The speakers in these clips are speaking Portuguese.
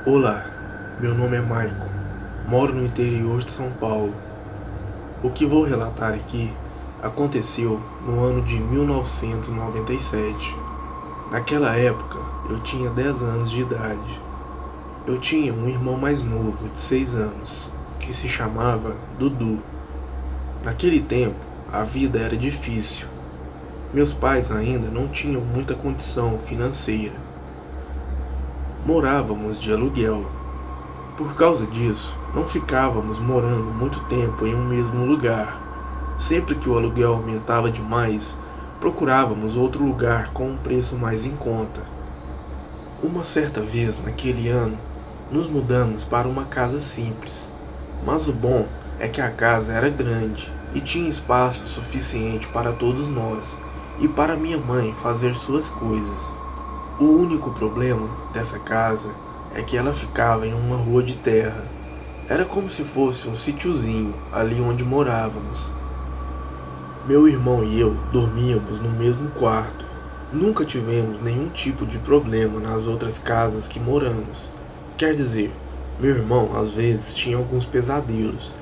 Olá, meu nome é Maicon, moro no interior de São Paulo. O que vou relatar aqui aconteceu no ano de 1997. Naquela época, eu tinha 10 anos de idade. Eu tinha um irmão mais novo, de 6 anos, que se chamava Dudu. Naquele tempo, a vida era difícil. Meus pais ainda não tinham muita condição financeira. Morávamos de aluguel. Por causa disso, não ficávamos morando muito tempo em um mesmo lugar. Sempre que o aluguel aumentava demais, procurávamos outro lugar com um preço mais em conta. Uma certa vez, naquele ano, nos mudamos para uma casa simples. Mas o bom é que a casa era grande e tinha espaço suficiente para todos nós e para minha mãe fazer suas coisas. O único problema dessa casa é que ela ficava em uma rua de terra. Era como se fosse um sítiozinho ali onde morávamos. Meu irmão e eu dormíamos no mesmo quarto. Nunca tivemos nenhum tipo de problema nas outras casas que moramos. Quer dizer, meu irmão às vezes tinha alguns pesadelos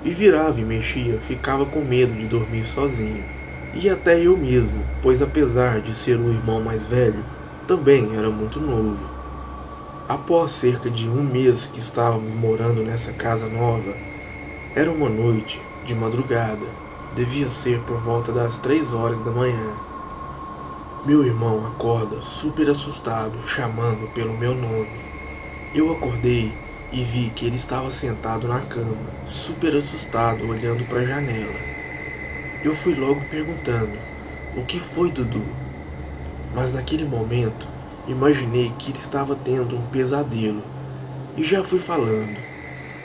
e virava e mexia, ficava com medo de dormir sozinho. E até eu mesmo, pois apesar de ser o irmão mais velho, também era muito novo. Após cerca de um mês que estávamos morando nessa casa nova, era uma noite de madrugada, devia ser por volta das 3 horas da manhã. Meu irmão acorda super assustado, chamando pelo meu nome. Eu acordei e vi que ele estava sentado na cama, super assustado, olhando para a janela. Eu fui logo perguntando: "O que foi, Dudu?" Mas naquele momento, imaginei que ele estava tendo um pesadelo e já fui falando: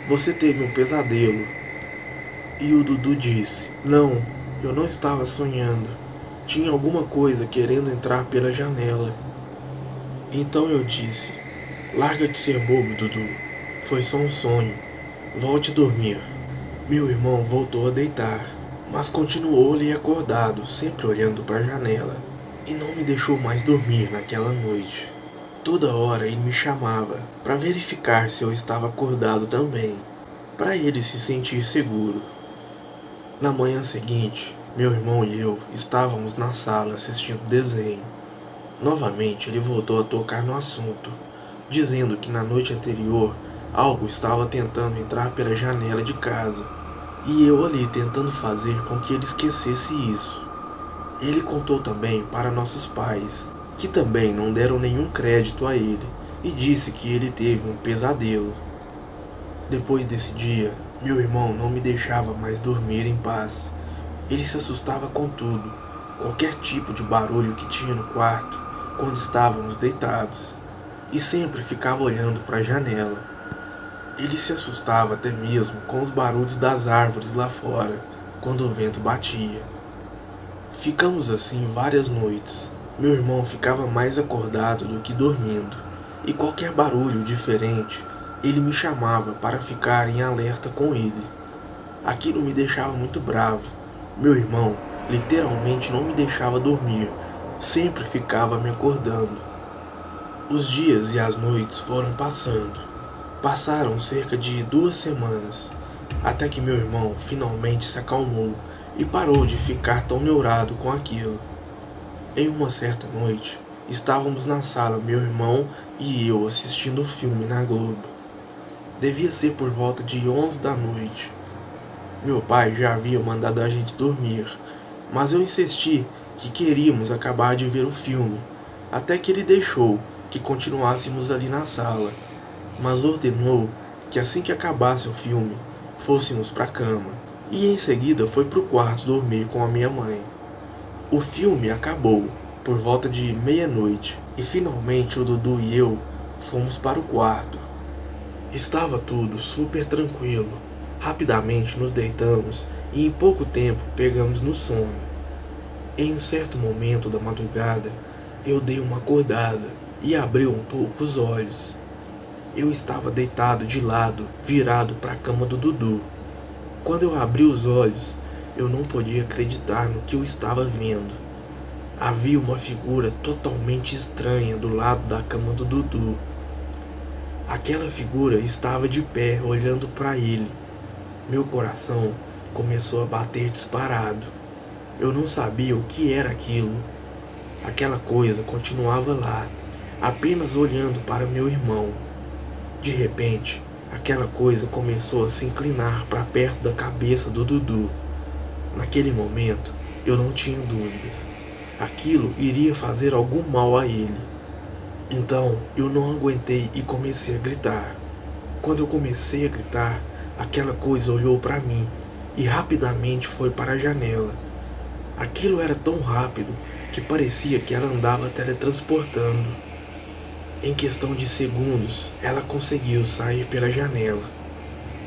"Você teve um pesadelo?" E o Dudu disse: "Não, eu não estava sonhando. Tinha alguma coisa querendo entrar pela janela." Então eu disse: "Larga de ser bobo, Dudu. Foi só um sonho. Volte a dormir." Meu irmão voltou a deitar, mas continuou ali acordado, sempre olhando para a janela, e não me deixou mais dormir naquela noite. Toda hora ele me chamava para verificar se eu estava acordado também, para ele se sentir seguro. Na manhã seguinte, meu irmão e eu estávamos na sala assistindo desenho. Novamente ele voltou a tocar no assunto, dizendo que na noite anterior algo estava tentando entrar pela janela de casa, e eu ali tentando fazer com que ele esquecesse isso. Ele contou também para nossos pais, que também não deram nenhum crédito a ele, e disse que ele teve um pesadelo. Depois desse dia, meu irmão não me deixava mais dormir em paz. Ele se assustava com tudo, qualquer tipo de barulho que tinha no quarto, quando estávamos deitados, e sempre ficava olhando para a janela. Ele se assustava até mesmo com os barulhos das árvores lá fora, quando o vento batia. Ficamos assim várias noites. Meu irmão ficava mais acordado do que dormindo, e qualquer barulho diferente, ele me chamava para ficar em alerta com ele. Aquilo me deixava muito bravo. Meu irmão literalmente não me deixava dormir, sempre ficava me acordando. Os dias e as noites foram passando. Passaram cerca de 2 semanas, até que meu irmão finalmente se acalmou e parou de ficar tão neurado com aquilo. Em uma certa noite, estávamos na sala, meu irmão e eu, assistindo o filme na Globo. Devia ser por volta de 11 da noite. Meu pai já havia mandado a gente dormir, mas eu insisti que queríamos acabar de ver o filme, até que ele deixou que continuássemos ali na sala, mas ordenou que assim que acabasse o filme, fôssemos para a cama, e em seguida foi para o quarto dormir com a minha mãe. O filme acabou por volta de meia-noite, e finalmente o Dudu e eu fomos para o quarto. Estava tudo super tranquilo. Rapidamente nos deitamos e em pouco tempo pegamos no sono. Em um certo momento da madrugada, eu dei uma acordada e abri um pouco os olhos. Eu estava deitado de lado, virado para a cama do Dudu. Quando eu abri os olhos, eu não podia acreditar no que eu estava vendo. Havia uma figura totalmente estranha do lado da cama do Dudu. Aquela figura estava de pé, olhando para ele. Meu coração começou a bater disparado. Eu não sabia o que era aquilo. Aquela coisa continuava lá, apenas olhando para meu irmão. De repente, aquela coisa começou a se inclinar para perto da cabeça do Dudu. Naquele momento, eu não tinha dúvidas. Aquilo iria fazer algum mal a ele. Então, eu não aguentei e comecei a gritar. Quando eu comecei a gritar, aquela coisa olhou para mim e rapidamente foi para a janela. Aquilo era tão rápido que parecia que ela andava teletransportando. Em questão de segundos, ela conseguiu sair pela janela.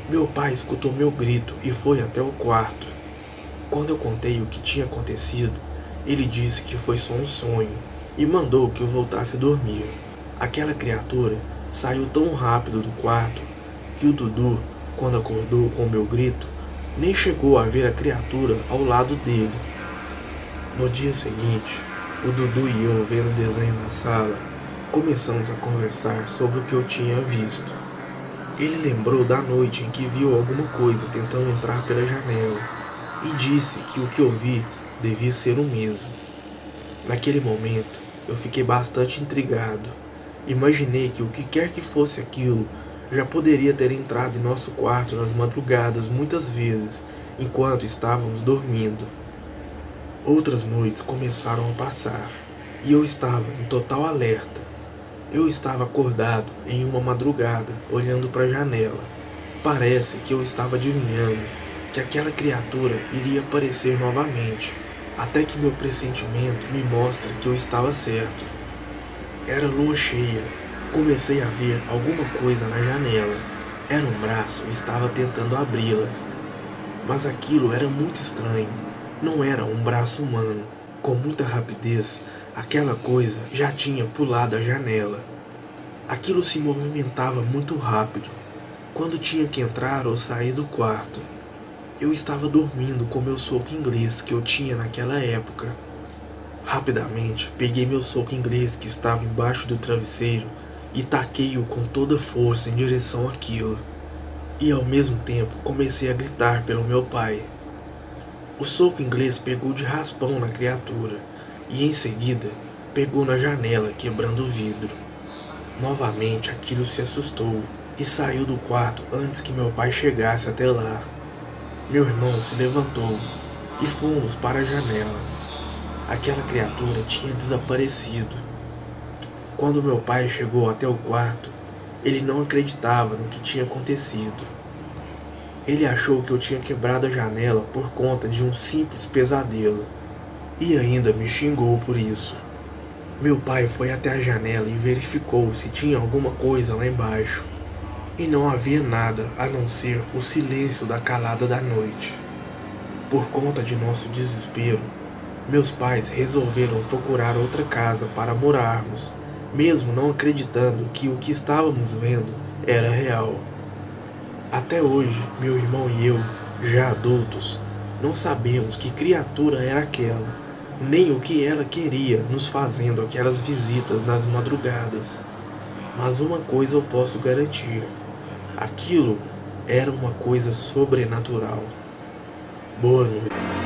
Meu pai escutou meu grito e foi até o quarto. Quando eu contei o que tinha acontecido, ele disse que foi só um sonho e mandou que eu voltasse a dormir. Aquela criatura saiu tão rápido do quarto que o Dudu, quando acordou com o meu grito, nem chegou a ver a criatura ao lado dele. No dia seguinte, o Dudu e eu, vendo o desenho na sala, começamos a conversar sobre o que eu tinha visto. Ele lembrou da noite em que viu alguma coisa tentando entrar pela janela e disse que o que eu vi devia ser o mesmo. Naquele momento, eu fiquei bastante intrigado. Imaginei que o que quer que fosse aquilo já poderia ter entrado em nosso quarto nas madrugadas muitas vezes, enquanto estávamos dormindo. Outras noites começaram a passar, e eu estava em total alerta. Eu estava acordado em uma madrugada, olhando para a janela. Parece que eu estava adivinhando que aquela criatura iria aparecer novamente, até que meu pressentimento me mostra que eu estava certo. Era lua cheia. Comecei a ver alguma coisa na janela. Era um braço e estava tentando abri-la. Mas aquilo era muito estranho. Não era um braço humano. Com muita rapidez, aquela coisa já tinha pulado a janela. Aquilo se movimentava muito rápido, quando tinha que entrar ou sair do quarto. Eu estava dormindo com meu soco inglês que eu tinha naquela época. Rapidamente, peguei meu soco inglês que estava embaixo do travesseiro e taquei-o com toda força em direção àquilo. E ao mesmo tempo comecei a gritar pelo meu pai. O soco inglês pegou de raspão na criatura e em seguida pegou na janela, quebrando o vidro. Novamente aquilo se assustou e saiu do quarto antes que meu pai chegasse até lá. Meu irmão se levantou e fomos para a janela. Aquela criatura tinha desaparecido. Quando meu pai chegou até o quarto, ele não acreditava no que tinha acontecido. Ele achou que eu tinha quebrado a janela por conta de um simples pesadelo e ainda me xingou por isso. Meu pai foi até a janela e verificou se tinha alguma coisa lá embaixo. E não havia nada a não ser o silêncio da calada da noite. Por conta de nosso desespero, meus pais resolveram procurar outra casa para morarmos, mesmo não acreditando que o que estávamos vendo era real. Até hoje, meu irmão e eu, já adultos, não sabemos que criatura era aquela, nem o que ela queria nos fazendo aquelas visitas nas madrugadas. Mas uma coisa eu posso garantir: aquilo era uma coisa sobrenatural. Boa noite.